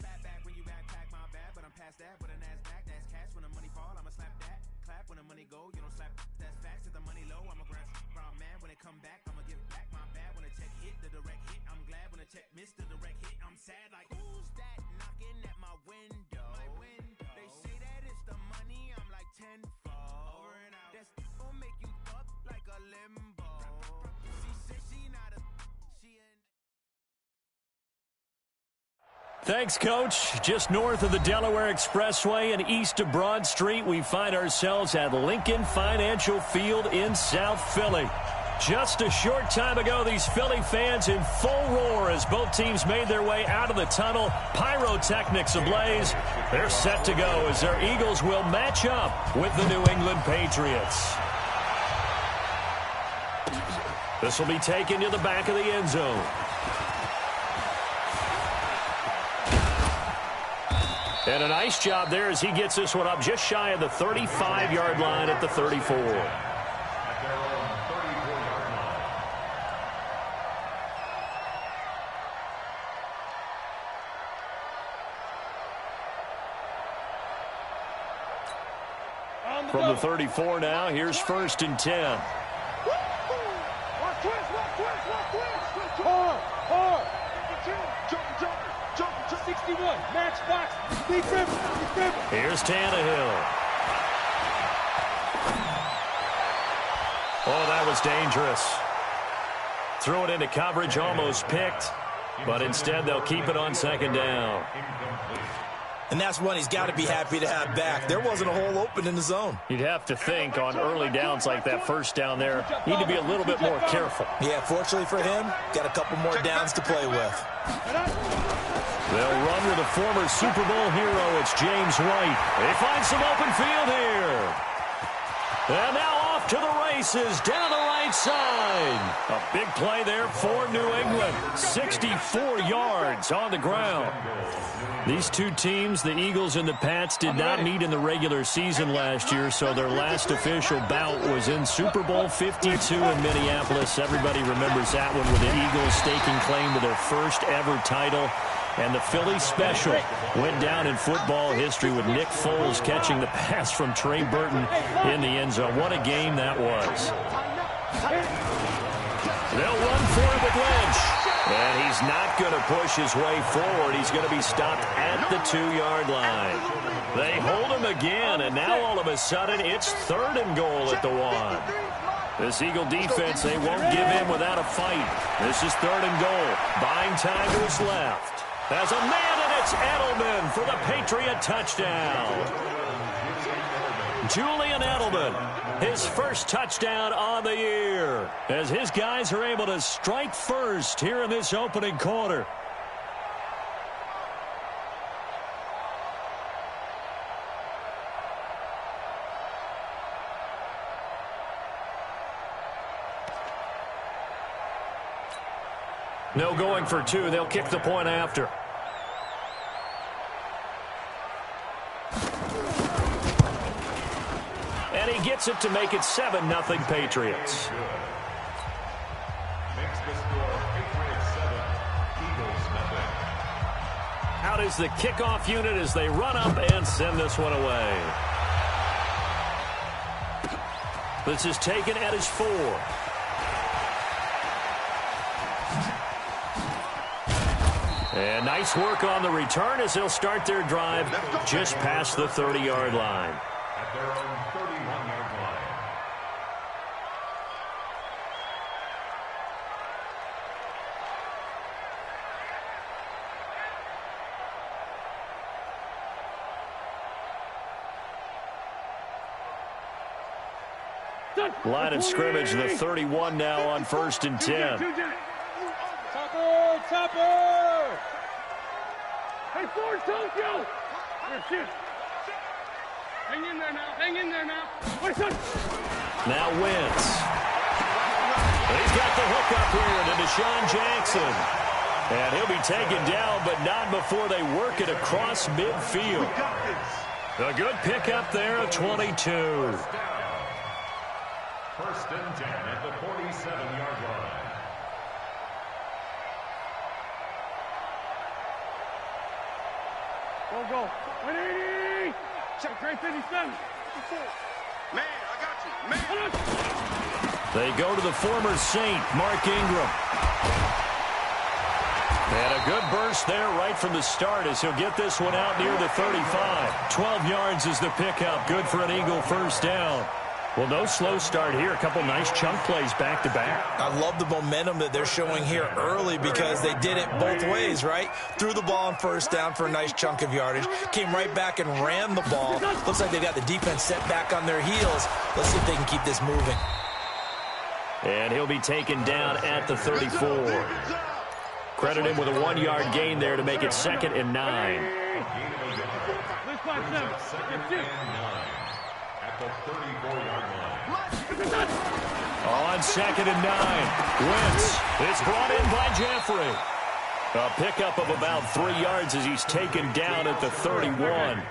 slap back when you backpack my bad, but I'm past that with a NASDAQ. That's cash when the money fall, I'ma slap that. Clap when the money go, you don't slap. That's facts. If the money low, I'ma grab brown man. When it come back, I'ma give back my bad. When the check hit, the direct hit. I'm glad when the check missed the direct hit. I'm sad like who's that knocking at my window? They say that it's the money. I'm like tenfold. Over and out. That's gon' make you up like a limbo. She said she not a she ain't. Thanks, Coach. Just north of the Delaware Expressway and east of Broad Street, we find ourselves at Lincoln Financial Field in South Philly. Just a short time ago, these Philly fans in full roar as both teams made their way out of the tunnel. Pyrotechnics ablaze. They're set to go as their Eagles will match up with the New England Patriots. This will be taken to the back of the end zone. And a nice job there as he gets this one up just shy of the 35-yard line at the 34. From the 34 now, here's 1st and 10. Jump, 61, match box, big rip. Here's Tannehill. Oh, that was dangerous. Threw it into coverage, almost picked, but instead they'll keep it on 2nd down. And that's one he's got to be happy to have back. There wasn't a hole open in the zone. You'd have to think on early downs like that first down there, need to be a little bit more careful. Yeah, fortunately for him, got a couple more downs to play with. They'll run with a former Super Bowl hero. It's James White. They find some open field here. And now off to the races down the right side. A big play there for New England. 64 yards on the ground. These two teams, the Eagles and the Pats, did not meet in the regular season last year, so their last official bout was in Super Bowl 52 in Minneapolis. Everybody remembers that one with the Eagles staking claim to their first ever title. And the Philly special went down in football history with Nick Foles catching the pass from Trey Burton in the end zone. What a game that was. They'll run for it with Lynch. And he's not going to push his way forward. He's going to be stopped at the 2-yard line. They hold him again, and now all of a sudden it's 3rd and goal at the 1. This Eagle defense, they won't give in without a fight. This is 3rd and goal. Buying time to his left. There's a man, and it's Edelman for the Patriot touchdown. Julian Edelman, his first touchdown on the year, as his guys are able to strike first here in this opening quarter. No going for 2. They'll kick the point after. And he gets it to make it 7-0 Patriots. Out is the kickoff unit as they run up and send this one away. This is taken at his 4. And nice work on the return as they'll start their drive just past the 30-yard line. At their own 31-yard line. Line of scrimmage, the 31 now on 1st and 10. Topper! Hey, Ford, Tokyo! Here, shoot. Hang in there now. Wait, son. Now Wentz. He's got the hook up here to Deshaun Jackson. And he'll be taken down, but not before they work it across midfield. A good pickup there of 22. 1st and 10 at the 47-yard line. Go. 180. Check. Great 57. Man, I got you. Man. They go to the former Saint, Mark Ingram. And a good burst there right from the start as he'll get this one out near the 35. 12 yards is the pickup. Good for an Eagle first down. Well, no slow start here. A couple nice chunk plays back-to-back. I love the momentum that they're showing here early because they did it both ways, right? Threw the ball on first down for a nice chunk of yardage. Came right back and ran the ball. Looks like they got the defense set back on their heels. Let's see if they can keep this moving. And he'll be taken down at the 34. Credit him with a 1-yard gain there to make it 2nd and 9. Let's find them. At the 34-yard line. On 2nd and 9. Wentz is brought in by Jeffrey. A pickup of about 3 yards as he's taken down at the 31.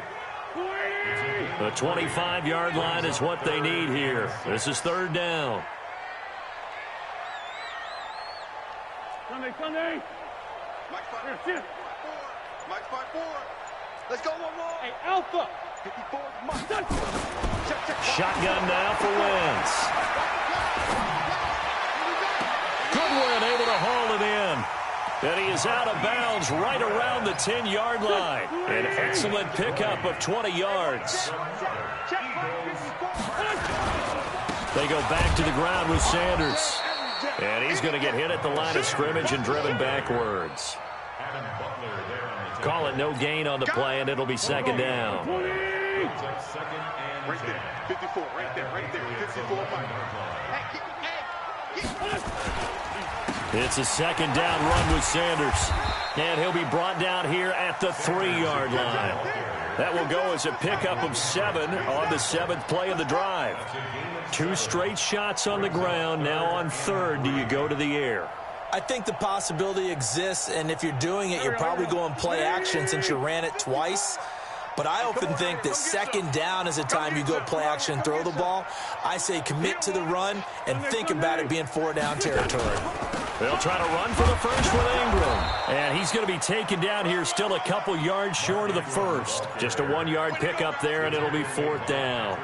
The 25-yard line is what they need here. This is 3rd down. Sunday. Mike 5-4. Here. Mike 5-4. Let's go, 1-1. Hey, Alpha. 54. Mike. Check. Shotgun now for Wentz. Goodwin able to haul it in. And he is out of bounds right around the 10-yard line. An excellent pickup of 20 yards. They go back to the ground with Sanders. And he's going to get hit at the line of scrimmage and driven backwards. Call it no gain on the play, and it'll be 2nd down. Right there. 54. Right there. 54. It's a 2nd down run with Sanders. And he'll be brought down here at the 3-yard line. That will go as a pickup of 7 on the 7th play of the drive. 2 straight shots on the ground. Now on 3rd, do you go to the air? I think the possibility exists, and if you're doing it, you're probably going play action since you ran it twice. But I often think that 2nd down is the time you go play action and throw the ball. I say commit to the run and think about it being 4-down territory. They'll try to run for the first with Ingram. And he's going to be taken down here still a couple yards short of the first. Just a 1-yard pickup there, and it'll be 4th down.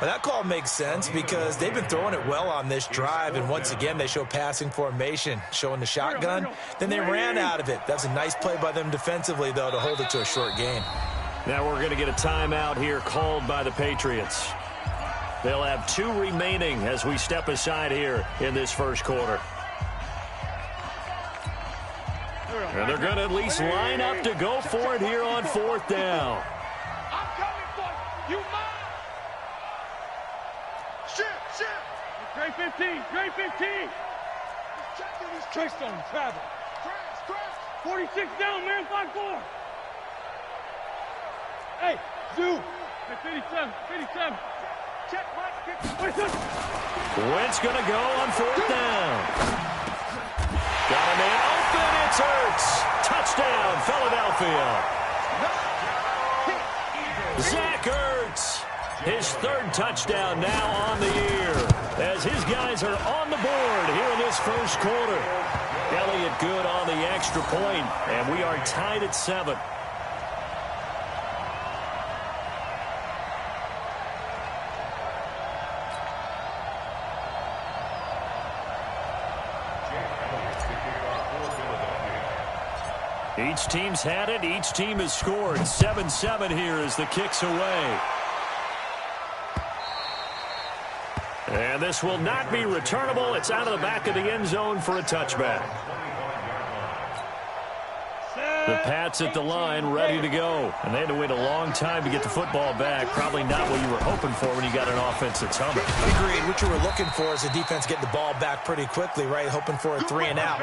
Well, that call makes sense because they've been throwing it well on this drive, and once again they show passing formation, showing the shotgun. Then they ran out of it. That's a nice play by them defensively, though, to hold it to a short gain. Now we're going to get a timeout here called by the Patriots. They'll have 2 remaining as we step aside here in this first quarter. And they're going to at least line up to go for it here on 4th down. I'm coming for you. You mine. Shit. Great 15. Trace on travel. 46 down, man. 5-4. Hey, Zoo. 57. Check, Mike. Wentz going to go on 4th down. Got a man open. It's Ertz. Touchdown, Philadelphia. Zach Ertz. His 3rd touchdown now on the year as his guys are on the board here in this first quarter. Elliott good on the extra point, and we are tied at 7. Each team's had it. Each team has scored. 7-7 here as the kick's away. And this will not be returnable. It's out of the back of the end zone for a touchback. The Pats at the line, ready to go. And they had to wait a long time to get the football back. Probably not what you were hoping for when you got an offense that's humming. Agreed. What you were looking for is the defense getting the ball back pretty quickly, right? Hoping for a 3-and-out.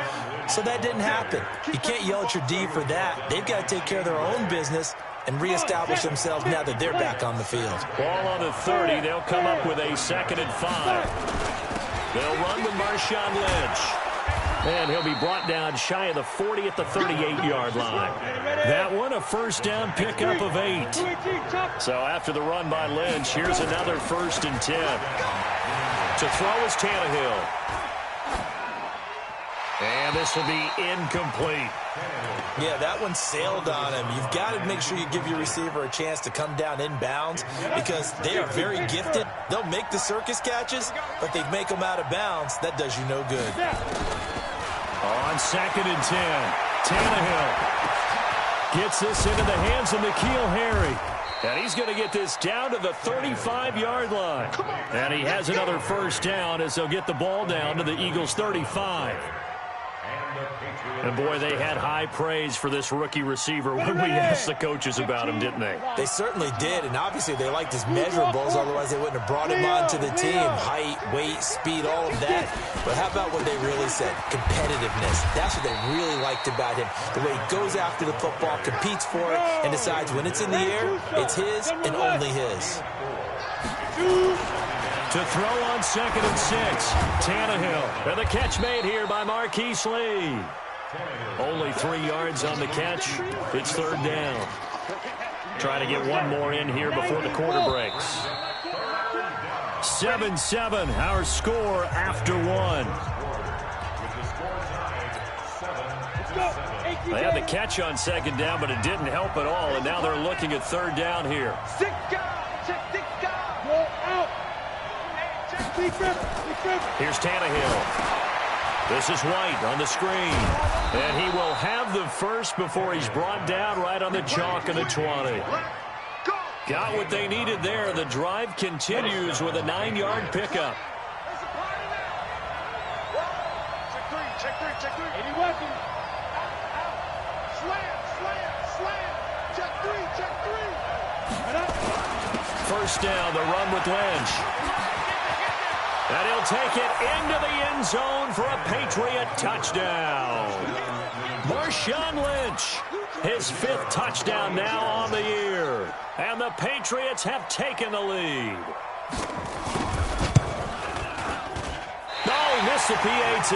So that didn't happen. You can't yell at your D for that. They've got to take care of their own business and reestablish themselves now that they're back on the field. Ball on the 30. They'll come up with a 2nd and 5. They'll run with Marshawn Lynch. And he'll be brought down shy of the 40 at the 38-yard line. That one, a first down pickup of 8. So after the run by Lynch, here's another 1st and 10. To throw is Tannehill. And this will be incomplete. Yeah, that one sailed on him. You've got to make sure you give your receiver a chance to come down inbounds because they are very gifted. They'll make the circus catches, but they make them out of bounds. That does you no good. On 2nd and 10, Tannehill gets this into the hands of N'Keal Harry. And he's going to get this down to the 35-yard line. And he has another first down as they'll get the ball down to the Eagles' 35. And, boy, they had high praise for this rookie receiver when we asked the coaches about him, didn't they? They certainly did, and obviously they liked his measurables, otherwise they wouldn't have brought him onto the team. Height, weight, speed, all of that. But how about what they really said? Competitiveness. That's what they really liked about him. The way he goes after the football, competes for it, and decides when it's in the air, it's his and only his. To throw on 2nd and 6, Tannehill. And the catch made here by Marquise Lee. Only 3 yards on the catch. It's 3rd down. Trying to get one more in here before the quarter breaks. 7-7, our score after one. They had the catch on 2nd down, but it didn't help at all, and now they're looking at 3rd down here. Here's Tannehill. This is White on the screen. And he will have the first before he's brought down right on the chalk of the 20. Got what they needed there. The drive continues with a 9-yard pickup. Check three. Any weapon. Slam. Check three. First down, the run with Lynch. And he'll take it into the end zone for a Patriot touchdown. Marshawn Lynch, his 5th touchdown now on the year. And the Patriots have taken the lead. Oh, he missed the PAT.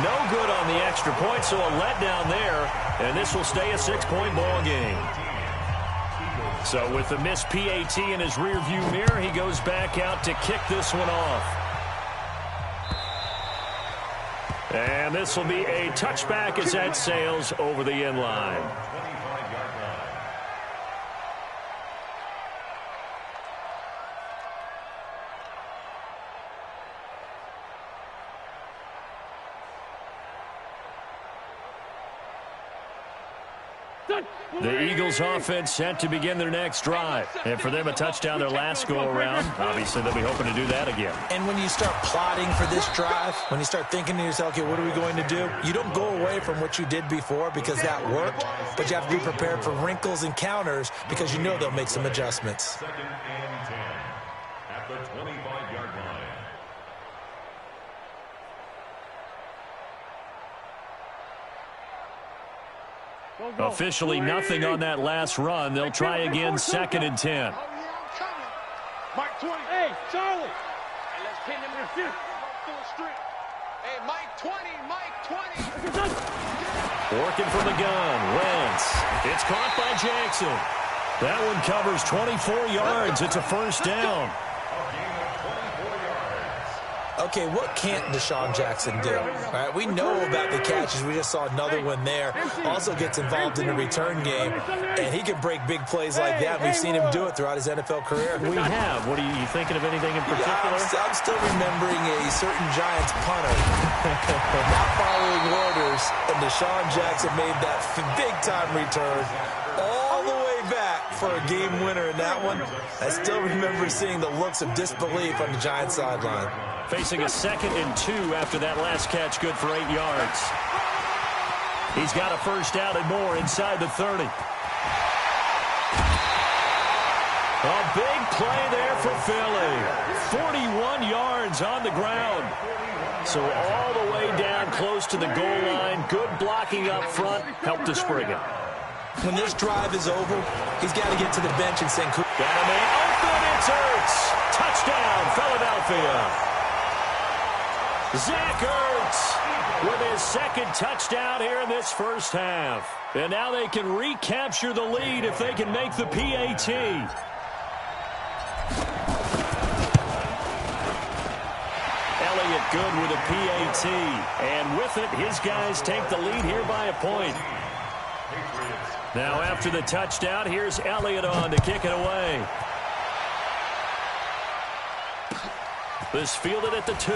No good on the extra point, so a letdown there. And this will stay a 6-point ball game. So with the missed PAT in his rearview mirror, he goes back out to kick this one off. And this will be a touchback as that sails over the end line. The Eagles offense set to begin their next drive. And for them, a touchdown their last go-around. Obviously, they'll be hoping to do that again. And when you start plotting for this drive, when you start thinking to yourself, okay, what are we going to do? You don't go away from what you did before because that worked, but you have to be prepared for wrinkles and counters because you know they'll make some adjustments. 2nd and 10 at the 25-yard line. Officially nothing on that last run. They'll try again 2nd and 10. Mike 20. Hey, Charlie. Hey, let's pin him in the full strength. Hey, Mike 20. Working from the gun. Wentz. It's caught by Jackson. That one covers 24 yards. It's a first down. Okay, what can't Deshaun Jackson do? All right, we know about the catches. We just saw another one there. Also gets involved in the return game, and he can break big plays like that. We've seen him do it throughout his NFL career. We have. What are you thinking of anything in particular? Yeah, I'm still remembering a certain Giants punter not following orders, and Deshaun Jackson made that big-time return all the way back for a game winner in that one. I still remember seeing the looks of disbelief on the Giants sideline. Facing a 2nd and 2 after that last catch, good for 8 yards. He's got a first down and more inside the 30. A big play there for Philly. 41 yards on the ground. So all the way down close to the goal line. Good blocking up front. Helped to spring it. When this drive is over, he's got to get to the bench and sing. Got him open. It's Ertz. Touchdown, Philadelphia. Zach Ertz with his 2nd touchdown here in this first half. And now they can recapture the lead if they can make the PAT. Elliott good with a PAT. And with it, his guys take the lead here by a point. Now after the touchdown, here's Elliott on to kick it away. This fielded at the 2.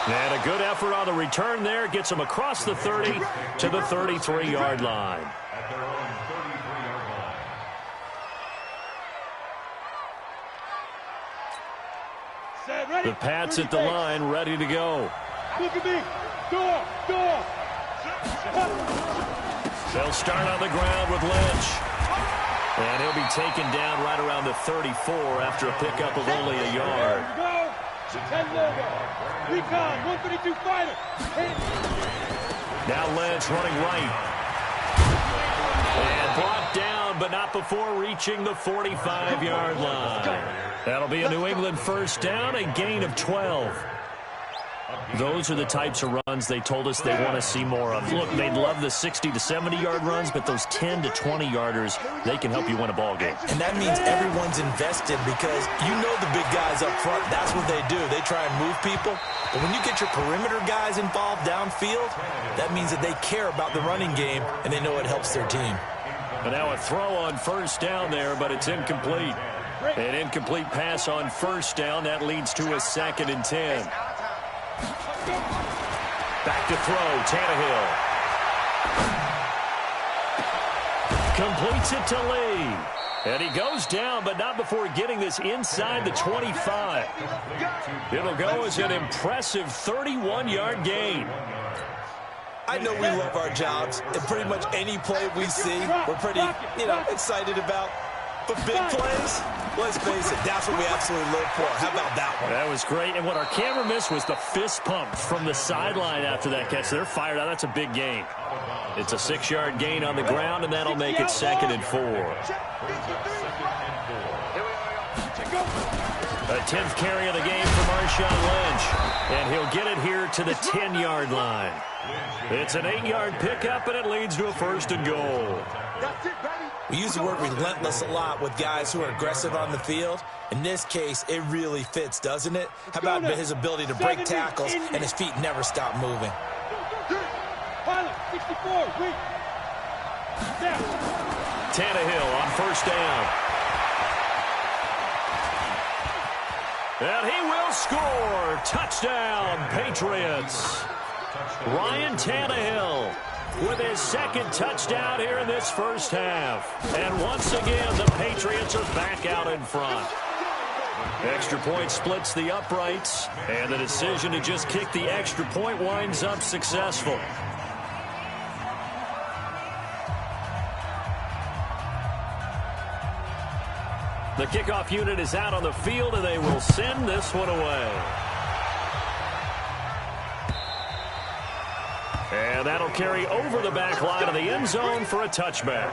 And a good effort on the return there. Gets him across the 30 to the 33-yard line. The Pats at the line, ready to go. Look at me. Door. They'll start on the ground with Lynch. And he'll be taken down right around the 34 after a pickup of only a yard. Go. 10 logo. Recon. 132 fighter. Now Lynch running right. And brought down, but not before reaching the 45-yard line. That'll be a New England first down, a gain of 12. Those are the types of runs they told us they want to see more of. Look, they'd love the 60 to 70-yard runs, but those 10 to 20-yarders, they can help you win a ball game. And that means everyone's invested because you know the big guys up front, that's what they do. They try and move people. But when you get your perimeter guys involved downfield, that means that they care about the running game and they know it helps their team. And now a throw on first down there, but it's incomplete. An incomplete pass on first down. That leads to a 2nd and 10. Back to throw, Tannehill. Completes it to Lee. And he goes down, but not before getting this inside the 25. It'll go as an impressive 31-yard gain. I know we love our jobs, and pretty much any play we see, we're pretty, excited about. But big plays, let's face it, that's what we absolutely live for. How about that one? That was great. And what our camera missed was the fist pump from the sideline after that catch. They're fired out. That's a big gain. It's a 6-yard gain on the ground, and that'll make it 2nd and 4. A 10th carry of the game for Marshawn Lynch. And he'll get it here to the 10-yard line. It's an 8-yard pickup, and it leads to a 1st and goal. We use the word relentless a lot with guys who are aggressive on the field. In this case, it really fits, doesn't it? How about his ability to break tackles and his feet never stop moving? Tannehill on first down. And he will score. Touchdown, Patriots. Ryan Tannehill with his 2nd touchdown here in this first half. And once again, the Patriots are back out in front. Extra point splits the uprights, and the decision to just kick the extra point winds up successful. The kickoff unit is out on the field, and they will send this one away. And that'll carry over the back line of the end zone for a touchback.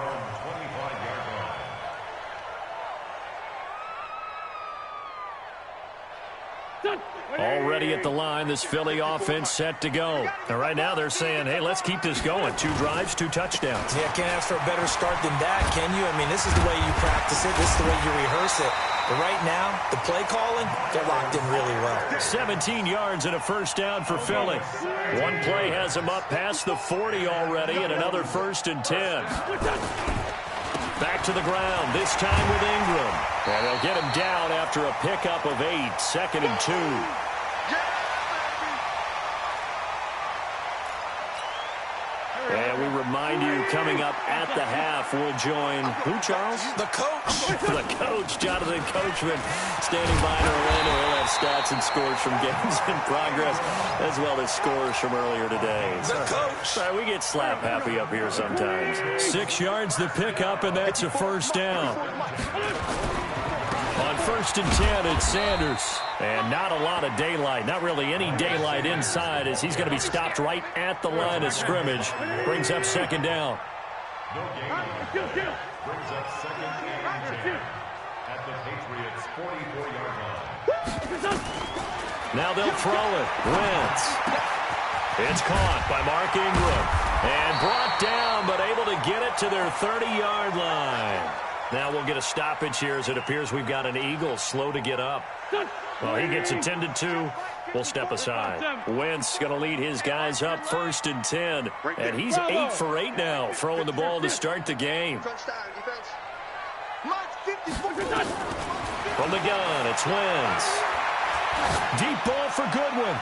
Already at the line, this Philly offense set to go. And right now they're saying, hey, let's keep this going. 2 drives, 2 touchdowns. Yeah, can't ask for a better start than that, can you? I mean, this is the way you practice it. This is the way you rehearse it. But right now, the play calling, they're locked in really well. 17 yards and a first down for Philly. One play has them up past the 40 already, and another 1st and 10. Back to the ground, this time with Ingram. And they'll get him down after a pickup of 8, 2nd and 2. And we remind you, coming up at the half, we'll join who, Charles? The coach. The coach, Jonathan Coachman, standing by in Orlando. He'll have stats and scores from games in progress, as well as scores from earlier today. The coach. Sorry, we get slap happy up here sometimes. 6 yards the pickup, and that's a first down. On 1st and 10, it's Sanders. And not a lot of daylight, not really any daylight inside, as he's going to be stopped right at the line of scrimmage. Brings up 2nd down. Brings up 2nd and 10 at the Patriots' 44-yard line. Now they'll throw it. Wentz. It's caught by Mark Ingram. And brought down, but able to get it to their 30-yard line. Now we'll get a stoppage here as it appears we've got an Eagle slow to get up. Well, he gets attended to. We'll step aside. Wentz going to lead his guys up 1st and 10. And he's 8 for 8 now, throwing the ball to start the game. From the gun, it's Wentz. Deep ball for Goodwin.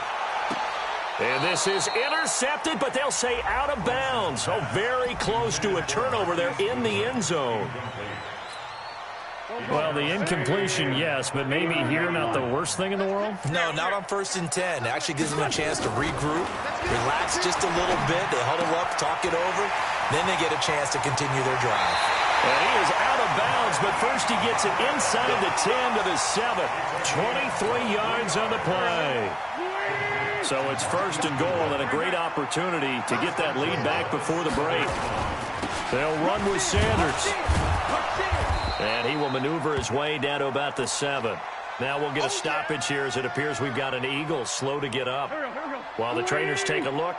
And this is intercepted, but they'll say out of bounds. Oh, very close to a turnover there in the end zone. Well, the incompletion, yes, but maybe here not the worst thing in the world? No, not on 1st and 10. It actually gives them a chance to regroup, relax just a little bit. They huddle up, talk it over. Then they get a chance to continue their drive. And he is out of bounds, but first he gets it inside the 10 to the 7. 23 yards on the play. So it's 1st and goal and a great opportunity to get that lead back before the break. They'll run with Sanders. And he will maneuver his way down to about the 7. Now we'll get a stoppage here as it appears we've got an Eagle slow to get up. While the trainers take a look,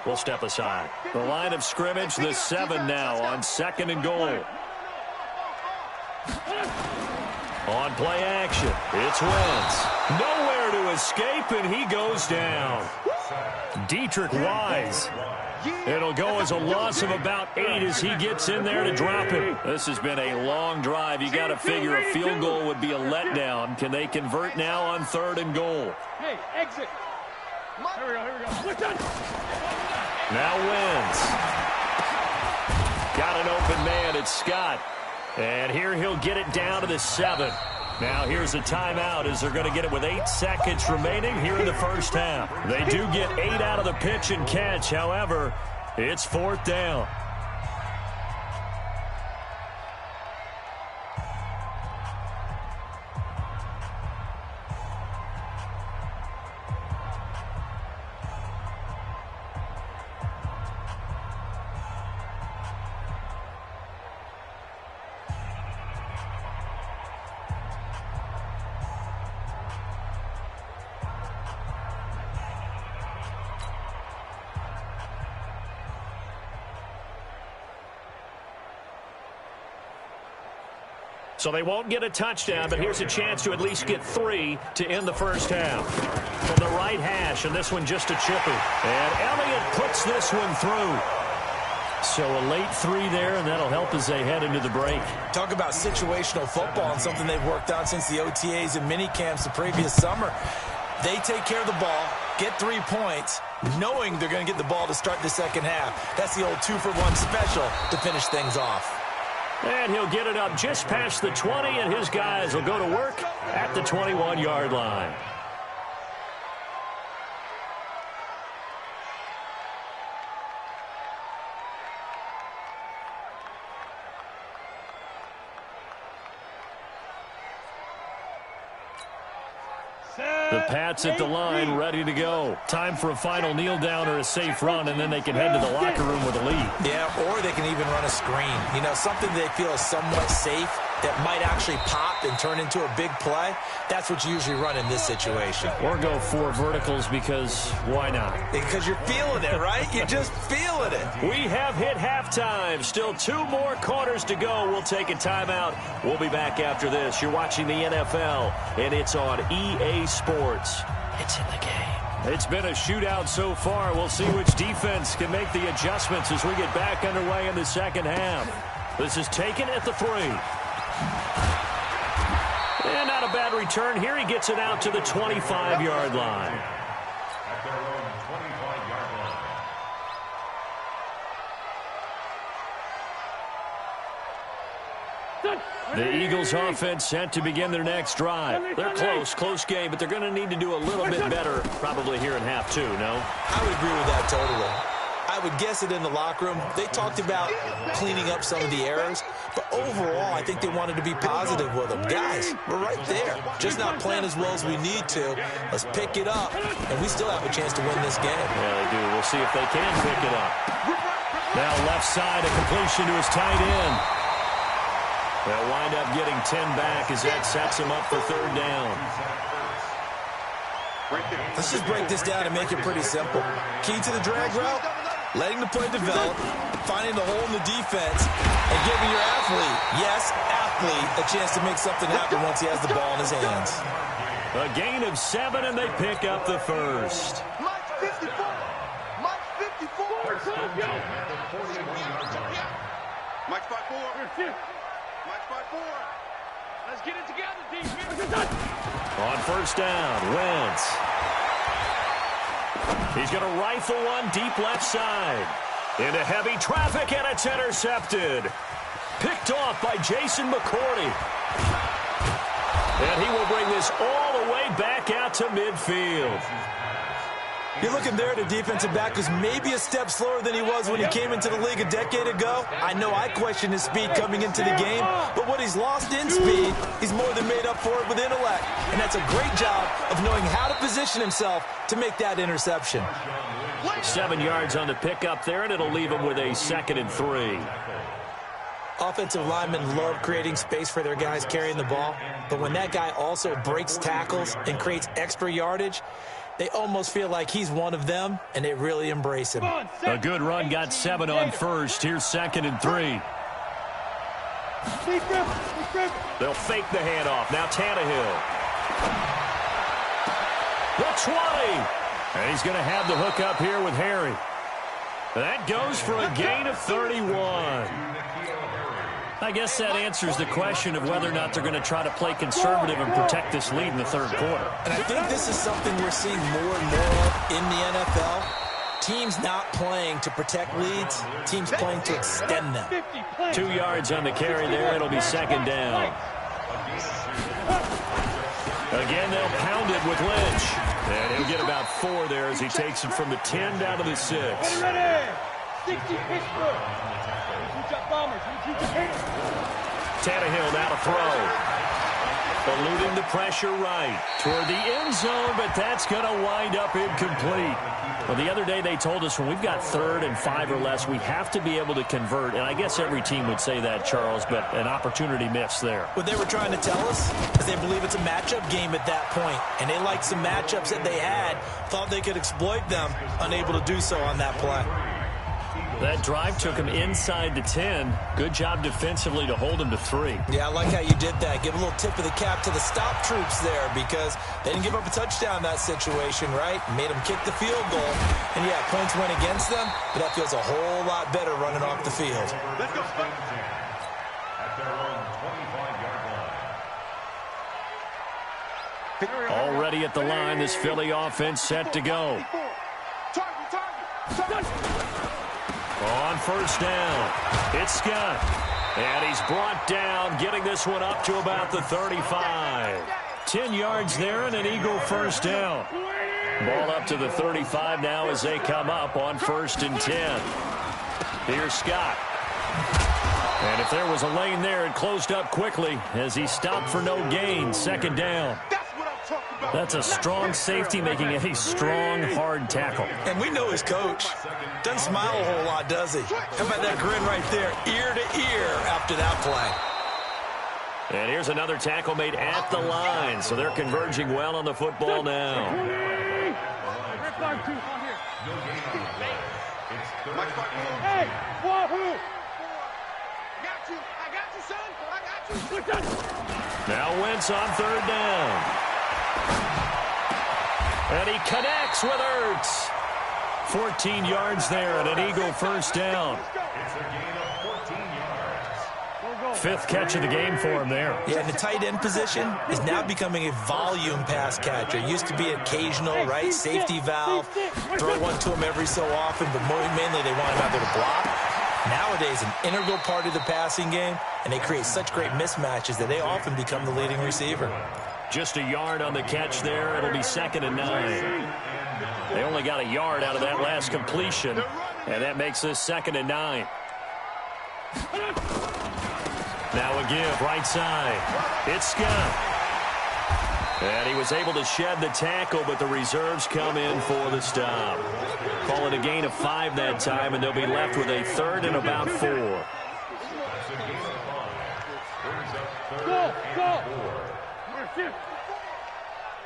we'll step aside. The line of scrimmage, the 7 now on 2nd and goal. On play action, it's Wentz. Nowhere to escape, and he goes down. Dietrich Wise. It'll go as a loss of about 8 as he gets in there to drop it. This has been a long drive. You got to figure a field goal would be a letdown. Can they convert now on 3rd and goal? Hey, exit. Here we go. Now Wentz. Got an open man. It's Scott. And here he'll get it down to the 7. Now here's a timeout as they're going to get it with 8 seconds remaining here in the first half. They do get 8 out of the pitch and catch. However, it's 4th down. So they won't get a touchdown, but here's a chance to at least get 3 to end the first half. From the right hash, and this one just a chipper. And Elliott puts this one through. So a late 3 there, and that'll help as they head into the break. Talk about situational football and something they've worked on since the OTAs and mini camps the previous summer. They take care of the ball, get 3 points, knowing they're going to get the ball to start the second half. That's the old 2-for-1 special to finish things off. And he'll get it up just past the 20, and his guys will go to work at the 21-yard line. The Pats at the line, ready to go. Time for a final kneel down or a safe run, and then they can head to the locker room with a lead. Yeah, or they can even run a screen. You know, something they feel is somewhat safe that might actually pop and turn into a big play. That's what you usually run in this situation. Or go 4 verticals because why not? Because you're feeling it, right? You're just feeling it. We have hit halftime. Still 2 more quarters to go. We'll take a timeout. We'll be back after this. You're watching the NFL, and it's on EA Sports. It's in the game. It's been a shootout so far. We'll see which defense can make the adjustments as we get back underway in the second half. This is taken at the 3. And not a bad return here. He gets it out to the 25-yard line. At their own 25-yard line. The Eagles offense set to begin their next drive. They're close game, but they're going to need to do a little bit better probably here in half 2, no? I would agree with that totally. I would guess it in the locker room. They talked about cleaning up some of the errors, but overall, I think they wanted to be positive with them. Guys, we're right there. Just not playing as well as we need to. Let's pick it up, and we still have a chance to win this game. Yeah, they do. We'll see if they can pick it up. Now left side, a completion to his tight end. They'll wind up getting 10 back as that sets him up for 3rd down. Let's just break this down and make it pretty simple. Key to the drag route, letting the play develop, finding the hole in the defense, and giving your athlete, yes, athlete, a chance to make something happen once he has the ball in his hands. A gain of 7, and they pick up the first. Mike 54. Mike 54. Mike 5-4. Mike 5-4. Let's get it together, defense. On first down, Wentz. He's going to rifle one deep left side. Into heavy traffic, and it's intercepted. Picked off by Jason McCourty. And he will bring this all the way back out to midfield. You're looking there at a defensive back who's maybe a step slower than he was when he came into the league a decade ago. I know I questioned his speed coming into the game, but what he's lost in speed, he's more than made up for it with intellect. And that's a great job of knowing how to position himself to make that interception. 7 yards on the pickup there, and it'll leave him with a 2nd and 3. Offensive linemen love creating space for their guys carrying the ball, but when that guy also breaks tackles and creates extra yardage, they almost feel like he's one of them, and they really embrace him. A good run got 7 on first. Here's 2nd and 3. They'll fake the handoff. Now Tannehill. The 20. And he's going to have the hook up here with Harry. That goes for a gain of 31. I guess that answers the question of whether or not they're going to try to play conservative and protect this lead in the 3rd quarter. And I think this is something we're seeing more and more of in the NFL. Teams not playing to protect leads, teams playing to extend them. 2 yards on the carry there. It'll be 2nd down. Again, they'll pound it with Lynch. And he'll get about 4 there as he takes it from the 10 down to the 6. Tannehill now to throw. Eluding the pressure right toward the end zone, but that's going to wind up incomplete. Well, the other day they told us when we've got 3rd and 5 or less, we have to be able to convert. And I guess every team would say that, Charles, but an opportunity missed there. What they were trying to tell us is they believe it's a matchup game at that point, and they liked some matchups that they had, thought they could exploit them, unable to do so on that play. That drive took him inside the 10. Good job defensively to hold him to 3. Yeah, I like how you did that. Give a little tip of the cap to the stop troops there because they didn't give up a touchdown in that situation, right? Made them kick the field goal. And, yeah, points went against them, but that feels a whole lot better running off the field. Let's go. At their own 25-yard line. Already at the line, this Philly offense set to go. Target. On first down, it's Scott. And he's brought down, getting this one up to about the 35. 10 yards there and an Eagle first down. Ball up to the 35 now as they come up on 1st and 10. Here's Scott. And if there was a lane there, it closed up quickly as he stopped for no gain. 2nd down. That's a strong safety making a strong, hard tackle. And we know his coach. Doesn't smile a whole lot, does he? How about that grin right there, ear to ear after that play? And here's another tackle made at the line, so they're converging well on the football now. Hey, wahoo! I got you, son. I got you. Now Wentz on 3rd down. And he connects with Ertz. 14 yards there and an Eagle first down. It's a gain of 14 yards. 5th catch of the game for him there. Yeah, and the tight end position is now becoming a volume pass catcher. It used to be occasional, right? Safety valve. Throw one to him every so often, but mainly they want him out there to block. Nowadays, an integral part of the passing game, and they create such great mismatches that they often become the leading receiver. Just a yard on the catch there. It'll be 2nd and 9. They only got a yard out of that last completion, and that makes this 2nd and 9. Now a give, right side. It's Scott. And he was able to shed the tackle, but the reserves come in for the stop. Call it a gain of 5 that time, and they'll be left with a 3rd and about 4. Go!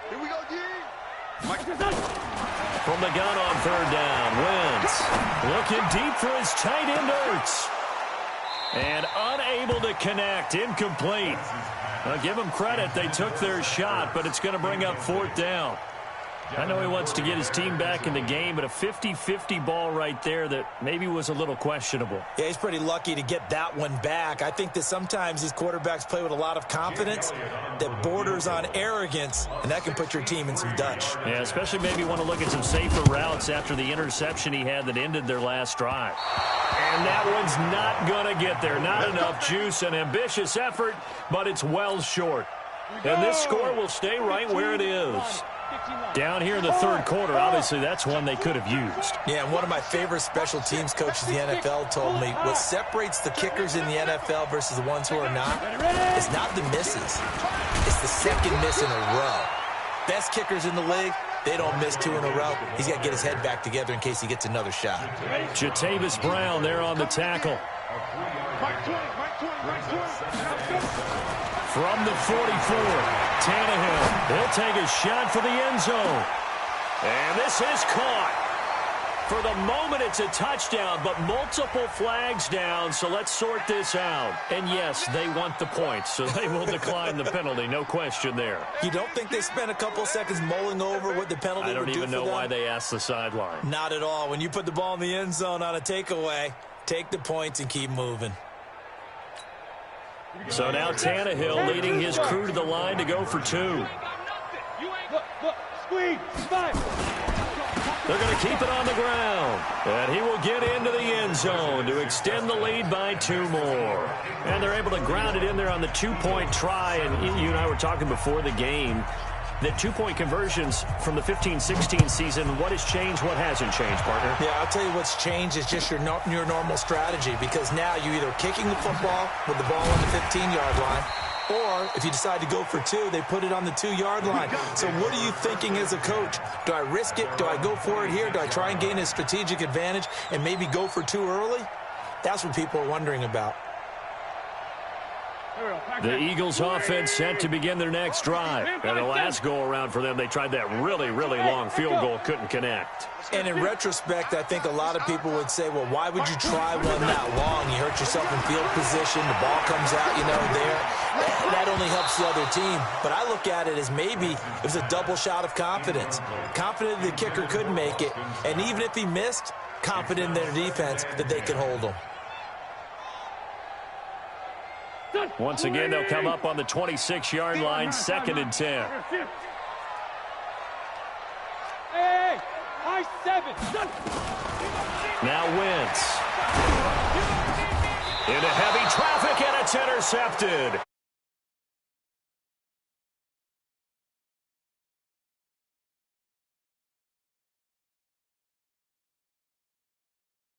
Here we go, D. From the gun on third down, Wentz looking deep for his tight end, Ertz. And unable to connect, incomplete. I'll give them credit, they took their shot, but it's going to bring up fourth down. I know he wants to get his team back in the game, but a 50-50 ball right there that maybe was a little questionable. Yeah, he's pretty lucky to get that one back. I think that sometimes these quarterbacks play with a lot of confidence that borders on arrogance, and that can put your team in some Dutch. Yeah, especially maybe want to look at some safer routes after the interception he had that ended their last drive. And that one's not going to get there. Not enough juice, an ambitious effort, but it's well short. And this score will stay right where it is. Down here in the third quarter, obviously that's one they could have used. Yeah, and one of my favorite special teams coaches in the NFL told me what separates the kickers in the NFL versus the ones who are not is not the misses. It's the second miss in a row. Best kickers in the league, they don't miss two in a row. He's got to get his head back together in case he gets another shot. Jatavis Brown there on the tackle. From the 44, Tannehill. He'll take a shot for the end zone. And this is caught. For the moment, it's a touchdown, but multiple flags down, so let's sort this out. And yes, they want the points, so they will decline the penalty, no question there. You don't think they spent a couple seconds mulling over what the penalty would do for them? I don't even know why they asked the sideline. Not at all. When you put the ball in the end zone on a takeaway, take the points and keep moving. So now Tannehill leading his crew to the line to go for two. They're going to keep it on the ground. And he will get into the end zone to extend the lead by two more. And they're able to ground it in there on the two-point try. And you and I were talking before the game that two-point conversions from the 15-16 season, what has changed, what hasn't changed, partner? Yeah, I'll tell you what's changed is just your normal strategy, because now you're either kicking the football with the ball on the 15-yard line, or if you decide to go for two, they put it on the 2-yard line. So what are you thinking as a coach? Do I risk it? Do I go for it here? Do I try and gain a strategic advantage and maybe go for two early? That's what people are wondering about. The Eagles offense set to begin their next drive. And the last go-around for them, they tried that really, really long field goal, couldn't connect. And in retrospect, I think a lot of people would say, well, why would you try one that long? You hurt yourself in field position, the ball comes out, there. That only helps the other team. But I look at it as maybe it was a double shot of confidence. Confident the kicker could make it, and even if he missed, confident in their defense that they could hold him. Once again, they'll come up on the 26-yard line, 2nd and 10. Now Wentz. Into heavy traffic, and it's intercepted.